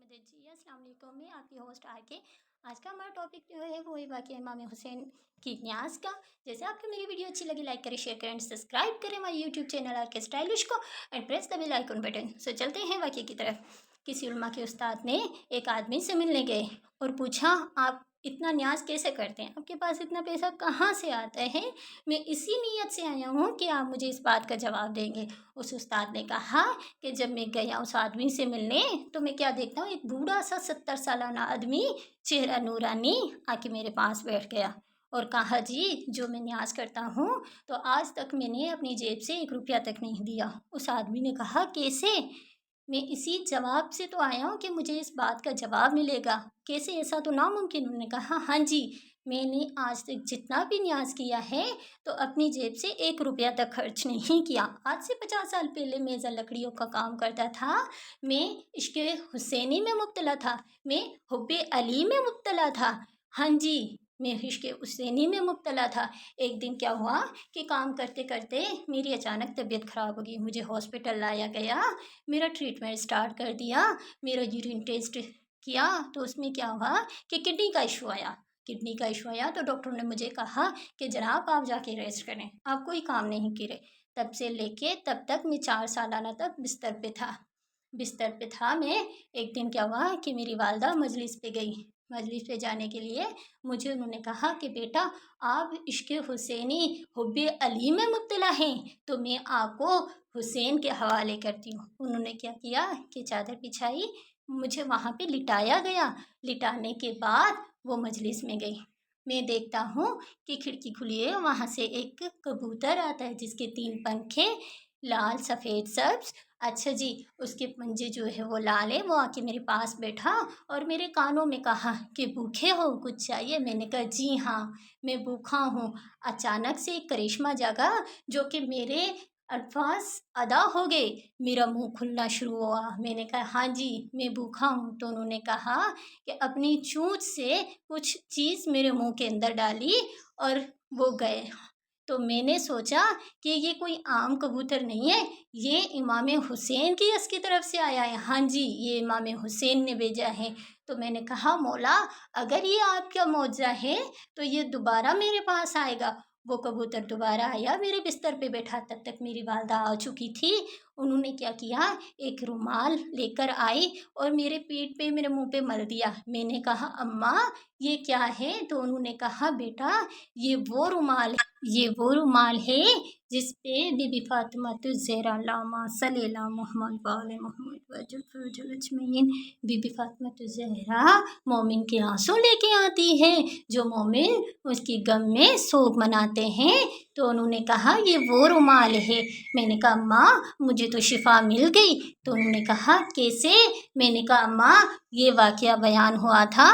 जी अस्सलाम वालेकुम। मैं आपकी होस्ट आके आज का हमारा टॉपिक जो है वो है वाक़या इमाम हुसैन की न्याज का। जैसे आपको मेरी वीडियो अच्छी लगी लाइक करें, शेयर करें एंड सब्सक्राइब करें हमारे YouTube channel R K stylish को and press the bell icon button. So चलते हैं वाक़ये की तरफ। किसी उलमा के उस्ताद ने एक आदमी से मिलने गए और पूछा, आप इतना न्याज कैसे करते हैं, आपके पास इतना पैसा कहाँ से आता है? मैं इसी नीयत से आया हूँ कि आप मुझे इस बात का जवाब देंगे। उस उस्ताद ने कहा कि जब मैं गया उस आदमी से मिलने तो मैं क्या देखता हूँ, एक बूढ़ा सा 70 सालाना आदमी, चेहरा नूरानी, आके मेरे पास बैठ गया और कहा, जी जो मैं न्याज करता हूँ तो आज तक मैंने अपनी जेब से 1 रुपया तक नहीं दिया। उस आदमी ने कहा, कैसे? मैं इसी जवाब से तो आया हूँ कि मुझे इस बात का जवाब मिलेगा, कैसे? ऐसा तो नामुमकिन। उन्होंने कहा, हाँ जी, मैंने आज तक जितना भी न्याज किया है तो अपनी जेब से 1 रुपया तक खर्च नहीं किया। आज से 50 साल पहले मैं लकड़ियों का काम करता था, मैं इश्क़ हुसैनी में मुब्तला था, मैं हुब्बे अली में मुब्तला था। हाँ जी, मैं इश्क़ हुसैनी में मुब्तला था। एक दिन क्या हुआ कि काम करते करते मेरी अचानक तबीयत ख़राब हो गई, मुझे हॉस्पिटल लाया गया, मेरा ट्रीटमेंट स्टार्ट कर दिया, मेरा यूरिन टेस्ट किया तो उसमें क्या हुआ कि किडनी का इशू आया। किडनी का इशू आया तो डॉक्टर ने मुझे कहा कि जनाब आप जाके रेस्ट करें, आप कोई काम नहीं करे। तब से लेके तब तक मैं 4 सालाना तक बिस्तर पे था मैं। एक दिन क्या हुआ कि मेरी वालदा मजलिस पे गई। मजलिस पे जाने के लिए मुझे उन्होंने कहा कि बेटा आप इश्क़ हुसैनी हुब्बे अली में मुब्तला हैं तो मैं आपको हुसैन के हवाले करती हूँ। उन्होंने क्या किया कि चादर बिछाई, मुझे वहाँ पे लिटाया गया। लिटाने के बाद वो मजलिस में गई। मैं देखता हूँ कि खिड़की खुली है, वहाँ से एक कबूतर आता है जिसके 3 पंख हैं, लाल सफ़ेद सब्ज़। अच्छा जी, उसके पंजे जो है वो लाल है। वो आके मेरे पास बैठा और मेरे कानों में कहा कि भूखे हो, कुछ चाहिए? मैंने कहा, जी हाँ मैं भूखा हूँ। अचानक से एक करिश्मा जागा जो कि मेरे अल्फाज अदा हो गए, मेरा मुंह खुलना शुरू हुआ। मैंने कहा, हाँ जी मैं भूखा हूँ। तो उन्होंने कहा कि अपनी चोंच से कुछ चीज़ मेरे मुंह के अंदर डाली और वो गए। तो मैंने सोचा कि ये कोई आम कबूतर नहीं है, ये इमाम हुसैन की यस की तरफ से आया है। हाँ जी, ये इमाम हुसैन ने भेजा है। तो मैंने कहा, मौला अगर ये आपका मौजज़ा है तो ये दोबारा मेरे पास आएगा। वो कबूतर दोबारा आया, मेरे बिस्तर पे बैठा। तब तक मेरी वालदा आ चुकी थी। उन्होंने क्या किया, एक रुमाल लेकर आई और मेरे पीठ पे, मेरे मुंह पे मल दिया। मैंने कहा, अम्मा ये क्या है? तो उन्होंने कहा, बेटा ये वो रुमाल है जिस पे बीबी फातिमा ज़हरा लामा सल्लल्लाहु अलैहि मोहम्मद वाले मोहम्मद वजल अजमईन, बीबी फातिमा ज़हरा मोमिन के आंसू लेके आती है, जो मोमिन उसकी गम में सोग मनाते हैं। तो उन्होंने कहा, ये वो रुमाल है। मैंने कहा, अम्मा मुझे तो शिफा मिल गई। तो उन्होंने कहा, कैसे? मैंने कहा, अम्मा ये वाक़या बयान हुआ था,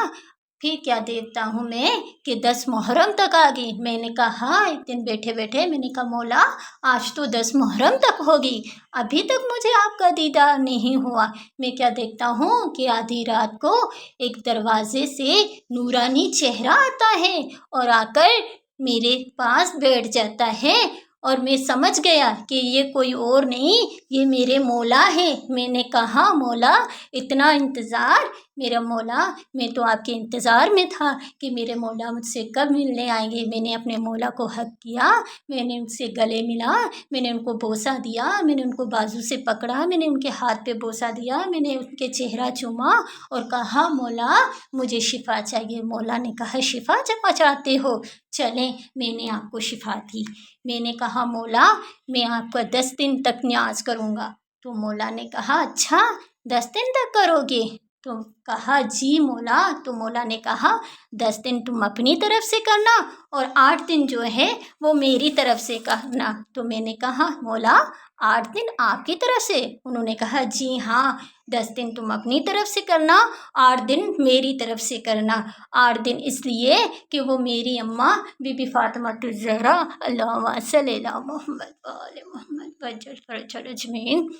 फिर क्या देखता हूँ मैं कि 10 मुहर्रम तक आ गई। मैंने कहा, हाँ एक दिन बैठे बैठे मैंने कहा, मौला आज तो 10 मुहर्रम तक होगी, अभी तक मुझे आपका दीदार नहीं हुआ। मैं क्या देखता हूँ कि आधी रात को एक दरवाजे से नूरानी चेहरा आता है और आकर मेरे पास बैठ जाता है और मैं समझ गया कि ये कोई और नहीं, ये मेरे मौला है। मैंने कहा, मौला इतना इंतज़ार? मेरा मौला, मैं तो आपके इंतज़ार में था कि मेरे मौला मुझसे कब मिलने आएंगे। मैंने अपने मौला को हक किया, मैंने उनसे गले मिला, मैंने उनको बोसा दिया, मैंने उनको बाजू से पकड़ा, मैंने उनके हाथ पे बोसा दिया, मैंने उनके चेहरा चूमा और कहा, मौला मुझे शिफा चाहिए। मौला ने कहा, शिफा चाहते हो? चलें, मैंने आपको शिफा दी। मैंने कहा, मौला मैं आपका 10 दिन तक न्याज करूँगा। तो मौला ने कहा, अच्छा 10 दिन तक करोगे? तो कहा, जी मौला। तो मौला ने कहा, 10 दिन तुम अपनी तरफ से करना और 8 दिन जो है वो मेरी तरफ से करना। तो मैंने कहा, मौला 8 दिन आपकी तरफ से? उन्होंने कहा, जी हाँ 10 दिन तुम अपनी तरफ से करना, 8 दिन मेरी तरफ से करना। 8 दिन इसलिए कि वो मेरी अम्मा बीबी फातिमा ज़हरा अल्लाहुम्मा सल्ली अला मोहम्मद व आले मोहम्मद वजल अजमईन,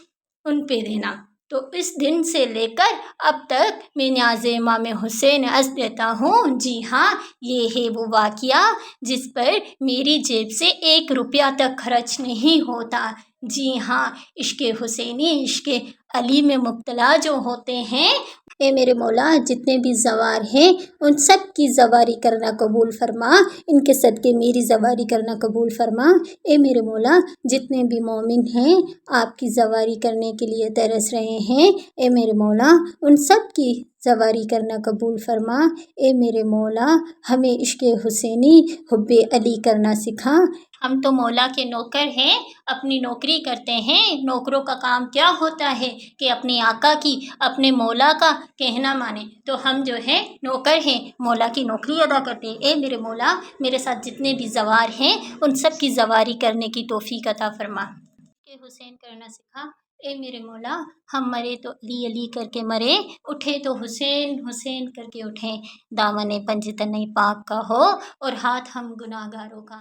उन पे देना। तो इस दिन से लेकर अब तक मैं न्याज़ इमाम हुसैन अर्ज़ देता हूँ। जी हाँ, ये है वो वाक़या जिस पर मेरी जेब से 1 रुपया तक खर्च नहीं होता। जी हाँ, इश्क़ हुसैनी, इश्क़ अली में मुब्तला जो होते हैं اے میرے مولا جتنے بھی زوار ہیں ان سب کی زواری کرنا قبول فرما، ان کے صدقے میری زواری کرنا قبول فرما۔ اے میرے مولا جتنے بھی مومن ہیں آپ کی زواری کرنے کے لیے ترس رہے ہیں، اے میرے مولا ان سب کی زواری کرنا قبول فرما۔ اے میرے مولا ہمیں عشق حسینی حب علی کرنا سکھا۔ ہم تو مولا کے نوکر ہیں، اپنی نوکری کرتے ہیں۔ نوکروں کا کام کیا ہوتا ہے کہ اپنے آقا کی، اپنے مولا کا کہنا مانیں، تو ہم جو ہے نوکر ہیں، مولا کی نوکری ادا کرتے ہیں۔ اے میرے مولا میرے ساتھ جتنے بھی زوار ہیں ان سب کی زواری کرنے کی توفیق عطا فرما، کہ حسین کرنا سکھا۔ اے میرے مولا ہم مرے تو علی علی کر کے مرے، اٹھے تو حسین حسین کر کے اٹھیں، دامن پنج تن پاک کا ہو اور ہاتھ ہم گناہ گاروں کا۔